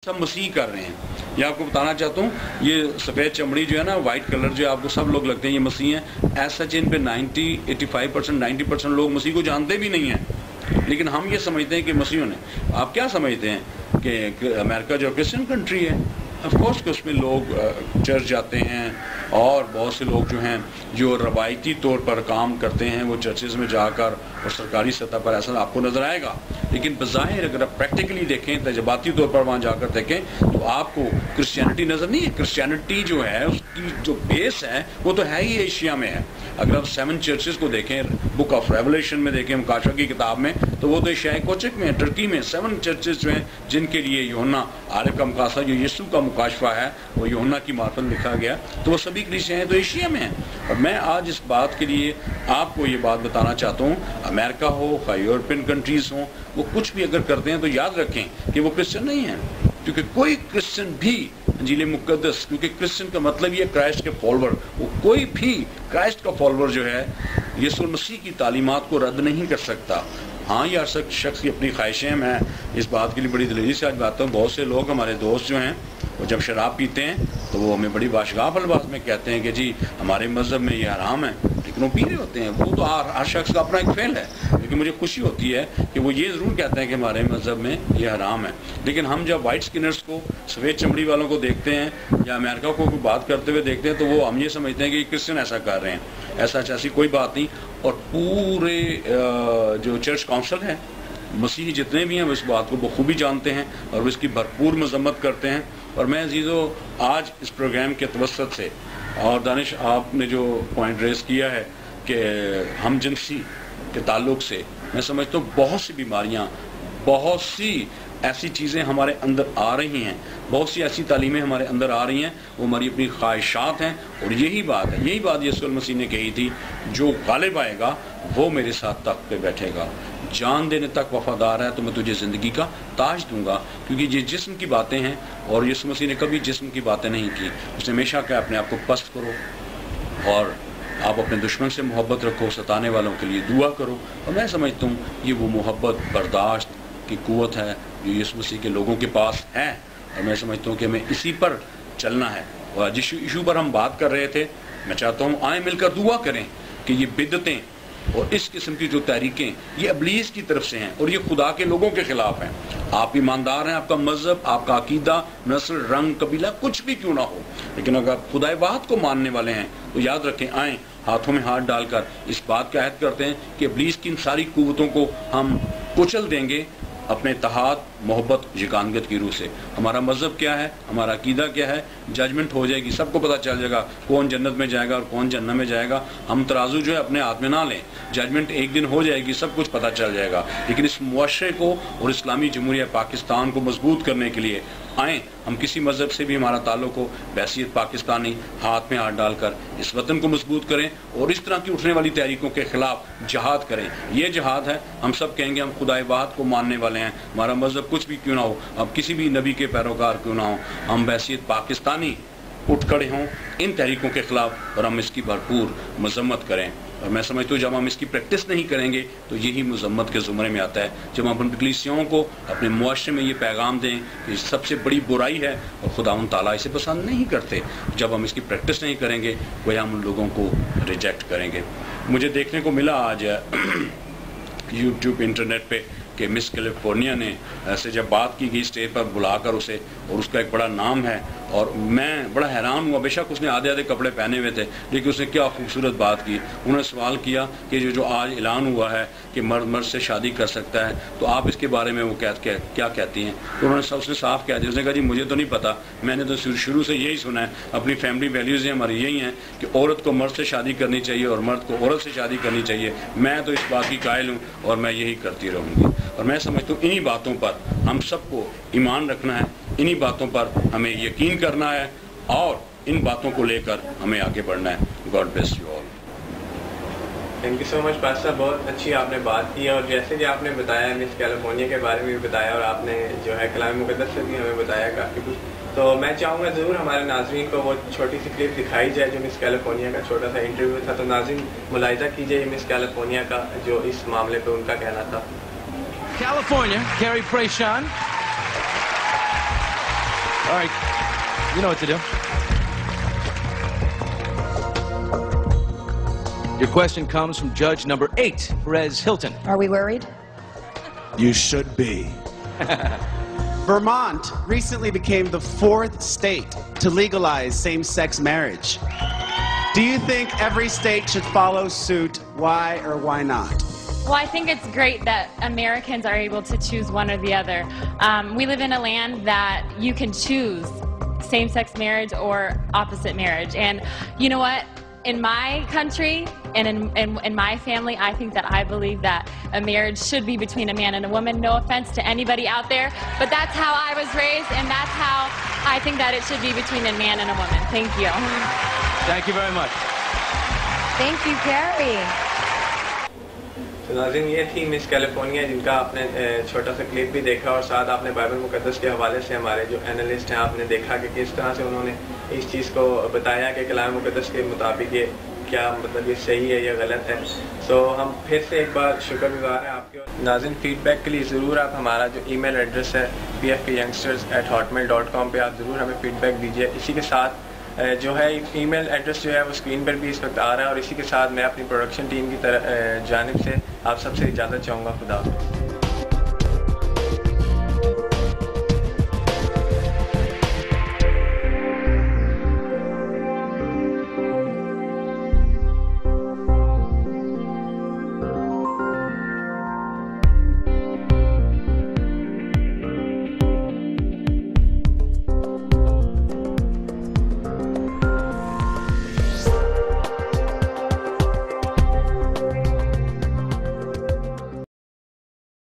سب مسیح کر رہے ہیں. یہ آپ کو بتانا چاہتا ہوں, یہ سفید چمڑی جو ہے نا, وائٹ کلر جو ہے, آپ کو سب لوگ لگتے ہیں یہ مسیح ہیں. ایسا ان پہ 85% لوگ مسیح کو جانتے بھی نہیں ہیں, لیکن ہم یہ سمجھتے ہیں کہ مسیحوں نے. آپ کیا سمجھتے ہیں کہ امریکہ جو کرسچن کنٹری ہے, آف کورس کہ اس میں لوگ چرچ جاتے ہیں, اور بہت سے لوگ جو ہیں جو روایتی طور پر کام کرتے ہیں وہ چرچز میں جا کر, اور سرکاری سطح پر ایسا آپ کو نظر آئے گا. لیکن بظاہر اگر آپ پریکٹیکلی دیکھیں, تجرباتی طور پر وہاں جا کر دیکھیں, تو آپ کو کرسچینٹی نظر نہیں ہے. کرسچینٹی جو ہے اس کی جو بیس ہے وہ تو ہے ہی ایشیا میں ہے. اگر آپ 7 چرچز کو دیکھیں, بک آف ریولیشن میں دیکھیں, مکاشفہ کی کتاب میں, تو وہ تو ایشیائے کوچک میں, ٹرکی میں 7 چرچز جو ہیں جن کے لیے یوحنا عارف کا مقاصہ جو یسوع کا مکاشفہ ہے وہ یوحنا کی معرفت لکھا گیا, تو وہ سبھی کلیسیاں ہیں تو ایشیا میں ہیں. اور میں آج اس بات کے لیے آپ کو یہ بات بتانا چاہتا ہوں, امریکہ ہو یا یورپین کنٹریز ہوں, وہ کچھ بھی اگر کرتے ہیں تو یاد رکھیں کہ وہ کرسچن نہیں ہیں. کیونکہ کوئی کرسچن بھی انجیل مقدس, کیونکہ کرسچن کا مطلب یہ کرائسٹ کے فالوور, وہ کوئی بھی کرائسٹ کا فالوور جو ہے یسوع مسیح کی تعلیمات کو رد نہیں کر سکتا. ہاں, یہ شخص کی اپنی خواہشیں, میں اس بات کے لیے بڑی دلیری سے آج بات ہوں. بہت سے لوگ ہمارے دوست جو ہیں وہ جب شراب پیتے ہیں تو وہ ہمیں بڑی باشگاہ الفاظ میں کہتے ہیں کہ جی ہمارے مذہب میں یہ حرام ہے, لیکن وہ پی رہے ہوتے ہیں. وہ تو ہر شخص کا اپنا ایک فعل ہے, لیکن مجھے خوشی ہوتی ہے کہ وہ یہ ضرور کہتے ہیں کہ ہمارے مذہب میں یہ حرام ہے. لیکن ہم جب وائٹ سکنرز کو, سفید چمڑی والوں کو دیکھتے ہیں, یا امریکہ کو بات کرتے ہوئے دیکھتے ہیں, تو وہ ہم یہ سمجھتے ہیں کہ یہ کرسچن ایسا کر رہے ہیں. ایسی کوئی بات نہیں. اور پورے جو چرچ کونسل ہے, مسیحی جتنے بھی ہیں وہ اس بات کو بخوبی جانتے ہیں اور اس کی بھرپور مذمت کرتے ہیں. اور میں عزیزو آج اس پروگرام کے توسط سے, اور دانش آپ نے جو پوائنٹ ریز کیا ہے کہ ہم جنسی کے تعلق سے, میں سمجھتا ہوں بہت سی بیماریاں, بہت سی ایسی چیزیں ہمارے اندر آ رہی ہیں, بہت سی ایسی تعلیمیں ہمارے اندر آ رہی ہیں, وہ ہماری اپنی خواہشات ہیں. اور یہی بات یسوع المسیح نے کہی تھی, جو غالب آئے گا وہ میرے ساتھ تخت پہ بیٹھے گا, جان دینے تک وفادار ہے تو میں تجھے زندگی کا تاج دوں گا. کیونکہ یہ جسم کی باتیں ہیں, اور یسوع مسیح نے کبھی جسم کی باتیں نہیں کی. اس نے ہمیشہ کہا اپنے آپ کو پست کرو, اور آپ اپنے دشمن سے محبت رکھو, ستانے والوں کے لیے دعا کرو. اور میں سمجھتا ہوں یہ وہ محبت, برداشت کی قوت ہے جو یسوع مسیح کے لوگوں کے پاس ہے. اور میں سمجھتا ہوں کہ ہمیں اسی پر چلنا ہے. اور جس ایشو پر ہم بات کر رہے تھے, میں چاہتا ہوں آئیں مل کر دعا کریں کہ یہ بدعتیں اور اس قسم کی جو تحریکیں یہ ابلیس کی طرف سے ہیں, اور یہ خدا کے لوگوں کے خلاف ہیں. آپ ایماندار ہیں, آپ کا مذہب, آپ کا عقیدہ, نسل, رنگ, قبیلہ کچھ بھی کیوں نہ ہو, لیکن اگر آپ خدا واحد کو ماننے والے ہیں تو یاد رکھیں, آئیں ہاتھوں میں ہاتھ ڈال کر اس بات کا عہد کرتے ہیں کہ ابلیس کی ان ساری قوتوں کو ہم کچل دیں گے اپنے اتحاد, محبت, یگانگت کی روح سے. ہمارا مذہب کیا ہے, ہمارا عقیدہ کیا ہے, ججمنٹ ہو جائے گی, سب کو پتہ چل جائے گا کون جنت میں جائے گا اور کون جہنم میں جائے گا. ہم ترازو جو ہے اپنے ہاتھ میں نہ لیں, ججمنٹ ایک دن ہو جائے گی, سب کچھ پتہ چل جائے گا. لیکن اس معاشرے کو اور اسلامی جمہوریہ پاکستان کو مضبوط کرنے کے لیے آئیں ہم کسی مذہب سے بھی ہمارا تعلق ہو, بحیثیت پاکستانی ہاتھ میں ہاتھ ڈال کر اس وطن کو مضبوط کریں, اور اس طرح کی اٹھنے والی تحریکوں کے خلاف جہاد کریں. یہ جہاد ہے, ہم سب کہیں گے ہم خدا واحد کو ماننے والے ہیں, ہمارا مذہب کچھ بھی کیوں نہ ہو, اب کسی بھی نبی کے پیروکار کیوں نہ ہو, ہم بحیثیت پاکستانی اٹھ کھڑے ہوں ان تحریکوں کے خلاف, اور ہم اس کی بھرپور مذمت کریں. اور میں سمجھتا ہوں جب ہم اس کی پریکٹس نہیں کریں گے تو یہی مذمت کے زمرے میں آتا ہے. جب ہم اپنی کلیسیاؤں کو, اپنے معاشرے میں یہ پیغام دیں کہ یہ سب سے بڑی برائی ہے اور خداوند تعالیٰ اسے پسند نہیں کرتے, جب ہم اس کی پریکٹس نہیں کریں گے گویا ہم ان لوگوں کو ریجیکٹ کریں گے. مجھے دیکھنے کو ملا آج یوٹیوب انٹرنیٹ پہ کہ مس کیلیفورنیا نے ایسے جب بات کی گئی اسٹیج پر بلا کر اسے, اور اس کا ایک بڑا نام ہے, اور میں بڑا حیران ہوا. بے شک اس نے آدھے کپڑے پہنے ہوئے تھے, لیکن اس نے کیا خوبصورت بات کی. انہوں نے سوال کیا کہ جو آج اعلان ہوا ہے کہ مرد سے شادی کر سکتا ہے, تو آپ اس کے بارے میں وہ کیا کہتی ہیں. تو اس نے صاف کہہ دیا, اس نے کہا جی مجھے تو نہیں پتا, میں نے تو شروع سے یہی سنا ہے, اپنی فیملی ویلیوز ہماری یہی ہیں کہ عورت کو مرد سے شادی کرنی چاہیے اور مرد کو عورت سے شادی کرنی چاہیے. میں تو اس بات کی قائل ہوں اور میں یہی کرتی رہوں گی. اور میں سمجھتا ہوں انہی باتوں پر ہم سب کو ایمان رکھنا ہے, انہی باتوں پر ہمیں یقین کرنا ہے, اور ان باتوں کو لے کر ہمیں آگے بڑھنا ہے. God bless you all. Thank you so much pastor, بہت اچھی آپ نے بات کی. اور جیسے کہ آپ نے بتایا مس کیلیفورنیا کے بارے میں بھی بتایا, اور آپ نے جو ہے کلام مقدس سے بھی ہمیں بتایا کافی کچھ. تو میں چاہوں گا ضرور ہمارے ناظرین کو وہ چھوٹی سی کلپ دکھائی جائے جو مس کیلیفورنیا کا چھوٹا سا انٹرویو تھا. تو ناظرین ملاحظہ کیجیے مس کیلیفورنیا کا جو اس معاملے پہ ان کا کہنا تھا. California, Carrie Prejean. All right. You know what to do. Your question comes from judge number 8, Perez Hilton. Are we worried? You should be. Vermont recently became the 4th state to legalize same-sex marriage. Do you think every state should follow suit? Why or why not? Well, I think it's great that Americans are able to choose one or the other. We live in a land that you can choose same-sex marriage or opposite marriage. And you know what? In my country and in my family, I think that I believe that a marriage should be between a man and a woman. No offense to anybody out there, but that's how I was raised, and that's how I think that it should be between a man and a woman. Thank you. Thank you very much. Thank you, Carrie. تو ناظرین یہ تھی مس California جن کا آپ نے چھوٹا سا کلپ بھی دیکھا اور ساتھ آپ نے بائبل مقدس کے حوالے سے ہمارے جو اینالسٹ ہیں آپ نے دیکھا کہ کس طرح سے انہوں نے اس چیز کو بتایا کہ کلام مقدس کے مطابق یہ کیا مطلب یہ صحیح ہے یا غلط ہے. سو ہم پھر سے ایک بار شکر گزار ہیں آپ کے. ناظرین فیڈ بیک کے لیے ضرور آپ ہمارا جو ای میل ایڈریس ہے pfkyoungsters@hotmail.com پہ آپ ضرور ہمیں فیڈ بیک دیجیے. اسی کے ساتھ جو ہے ای میل ایڈریس جو ہے وہ اسکرین پر بھی اس وقت آ رہا ہے, اور اسی کے ساتھ میں اپنی پروڈکشن ٹیم کی جانب سے آپ سب سے اجازت چاہوں گا. خدا حافظ.